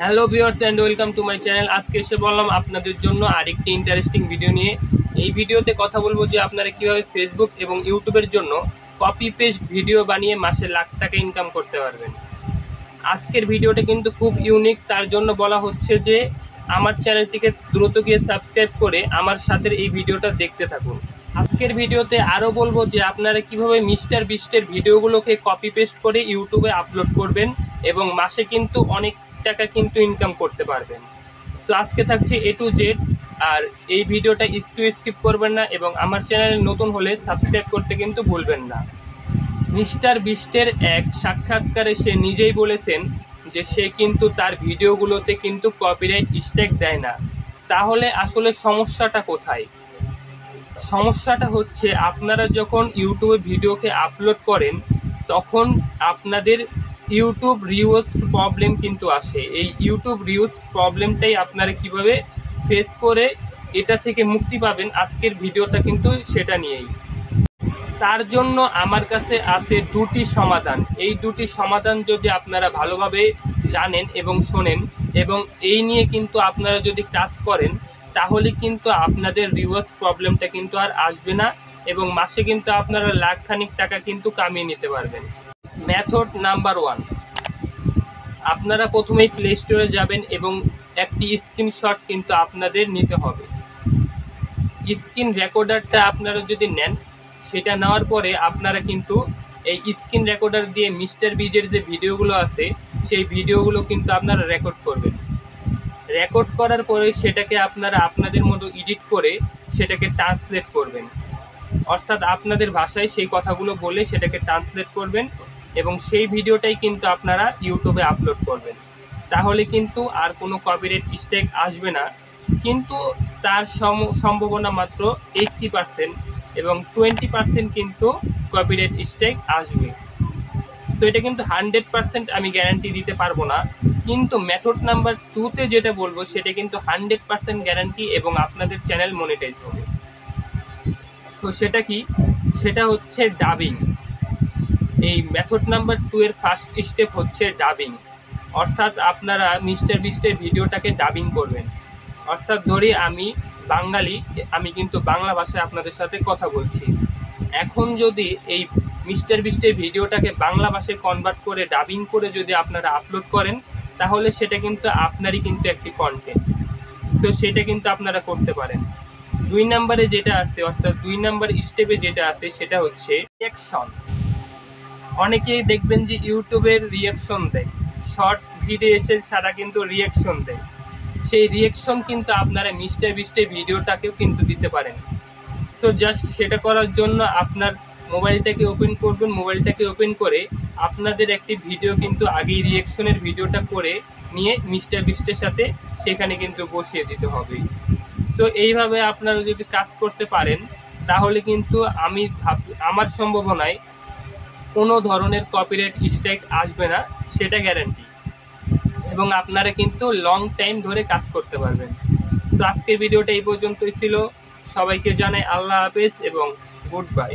Hello viewers and welcome to my channel. আজকে এসে বললাম আপনাদের জন্য আরেকটি ইন্টারেস্টিং ভিডিও নিয়ে। এই ভিডিওতে কথা বলবো যে আপনারা কীভাবে ফেসবুক এবং ইউটিউবের জন্য কপি পেস্ট ভিডিও বানিয়ে মাসে লাখ টাকা ইনকাম করতে পারবেন। আজকের ভিডিওটা কিন্তু খুব ইউনিক, তার জন্য বলা হচ্ছে যে আমার চ্যানেলটিকে দ্রুত গিয়ে সাবস্ক্রাইব করে আমার সাথে এই ভিডিওটা দেখতে থাকুন। আজকের ভিডিওতে আরও বলবো যে আপনারা কিভাবে মিস্টার বিস্টের ভিডিওগুলোকে কপি পেস্ট করে ইউটিউবে আপলোড করবেন এবং মাসে কিন্তু অনেক টাকা কিন্তু ইনকাম করতে পারবেন। সো আজকে থাকছে এ টু জেড, আর এই ভিডিওটা একটু স্কিপ করবেন না এবং আমার চ্যানেলে নতুন হলে সাবস্ক্রাইব করতে কিন্তু ভুলবেন না। মিস্টার বিস্টের এক সাক্ষাৎকারে সে নিজেই বলেছেন যে সে কিন্তু তার ভিডিওগুলোতে কিন্তু কপিরাইট স্ট্রাইক দেয় না। তাহলে আসলে সমস্যাটা কোথায়? সমস্যাটা হচ্ছে আপনারা যখন ইউটিউবে ভিডিওকে আপলোড করেন তখন আপনাদের ইউটিউব রিউজ প্রবলেম কিন্তু আসে। এই ইউটিউব রিউজ প্রবলেমটাই আপনারা কিভাবে ফেস করে এটা থেকে মুক্তি পাবেন, আজকের ভিডিওটা কিন্তু সেটা নিয়েই। তার জন্য আমার কাছে আছে দুটি সমাধান। এই দুটি সমাধান যদি আপনারা ভালোভাবে জানেন এবং শোনেন এবং এই নিয়ে কিন্তু আপনারা যদি কাজ করেন তাহলে কিন্তু আপনাদের রিউজ প্রবলেমটা কিন্তু আর আসবে না এবং মাসে কিন্তু আপনারা লাখখানিক টাকা কিন্তু কামিয়ে নিতে পারবেন। মেথড নাম্বার 1, আপনারা প্রথমেই প্লে স্টোরে যাবেন এবং একটি স্ক্রিনশট কিন্তু আপনাদের নিতে হবে। স্ক্রিন রেকর্ডারটা আপনারা যদি নেন, সেটা নেওয়ার পরে আপনারা কিন্তু এই স্ক্রিন রেকর্ডার দিয়ে মিস্টার বিজের যে ভিডিওগুলো আছে সেই ভিডিওগুলো কিন্তু আপনারা রেকর্ড করবেন। রেকর্ড করার পরে সেটাকে আপনারা আপনাদের মতো এডিট করে সেটাকে ট্রান্সলেট করবেন, অর্থাৎ আপনাদের ভাষায় সেই কথাগুলো বলে সেটাকে ট্রান্সলেট করবেন এবং সেই ভিডিওটাই কিন্তু আপনারা ইউটিউবে আপলোড করবেন। তাহলে কিন্তু আর কোনো কপিরাইট স্ট্রাইক আসবে না, কিন্তু তার সম্ভাবনা মাত্র 80% এবং 20% কিন্তু কপিরাইট স্ট্রাইক আসবে। সো এটা কিন্তু 100% আমি গ্যারান্টি দিতে পারবো না, কিন্তু মেথড নাম্বার 2তে যেটা বলবো সেটা কিন্তু 100% গ্যারান্টি এবং আপনাদের চ্যানেল মনিটাইজ হবে। সো সেটা কি? সেটা হচ্ছে ডাবিং। এই মেথড নাম্বার 2 এর ফার্স্ট স্টেপ হচ্ছে ডাবিং, অর্থাৎ আপনারা মিস্টার বিস্টের ভিডিওটাকে ডাবিং করবেন। অর্থাৎ ধরি আমি বাঙালি, আমি কিন্তু বাংলা ভাষায় আপনাদের সাথে কথা বলছি। এখন যদি এই মিস্টার বিস্টের ভিডিওটাকে বাংলা ভাষায় কনভার্ট করে ডাবিং করে যদি আপনারা আপলোড করেন তাহলে সেটা কিন্তু আপনারই কিন্তু একটি কন্টেন্ট। তো সেটা কিন্তু আপনারা করতে পারেন। 2 নম্বরে যেটা আছে, অর্থাৎ 2 নম্বর স্টেপে যেটা আছে সেটা হচ্ছে রিঅ্যাকশন। অনেকেই দেখবেন যে ইউটিউবের রিঅ্যাকশন দেয়, শর্ট ভিডিও এসে সারা কিন্তু রিঅ্যাকশন দেয়। সেই রিঅ্যাকশন কিন্তু আপনারা মিস্টার বিস্টের ভিডিওটাকেও কিন্তু দিতে পারেন। সো জাস্ট সেটা করার জন্য আপনার মোবাইলটাকে ওপেন করবেন, মোবাইলটাকে ওপেন করে আপনাদের একটি ভিডিও কিন্তু আগেই রিঅ্যাকশনের ভিডিওটা করে নিয়ে মিস্টার বিস্টের সাথে সেখানে কিন্তু বসিয়ে দিতে হবে। সো এইভাবে আপনারা যদি কাজ করতে পারেন তাহলে কিন্তু আমার সম্ভাবনায় কোনো ধরনের কপিরাইট স্ট্রাইক আসবে না, সেটা গ্যারান্টি, এবং আপনারা কিন্তু লং টাইম ধরে কাজ করতে পারবেন। তো আজকের ভিডিওটা এই পর্যন্তই ছিল। সবাইকে জানাই আল্লাহ হাফেজ এবং গুড বাই।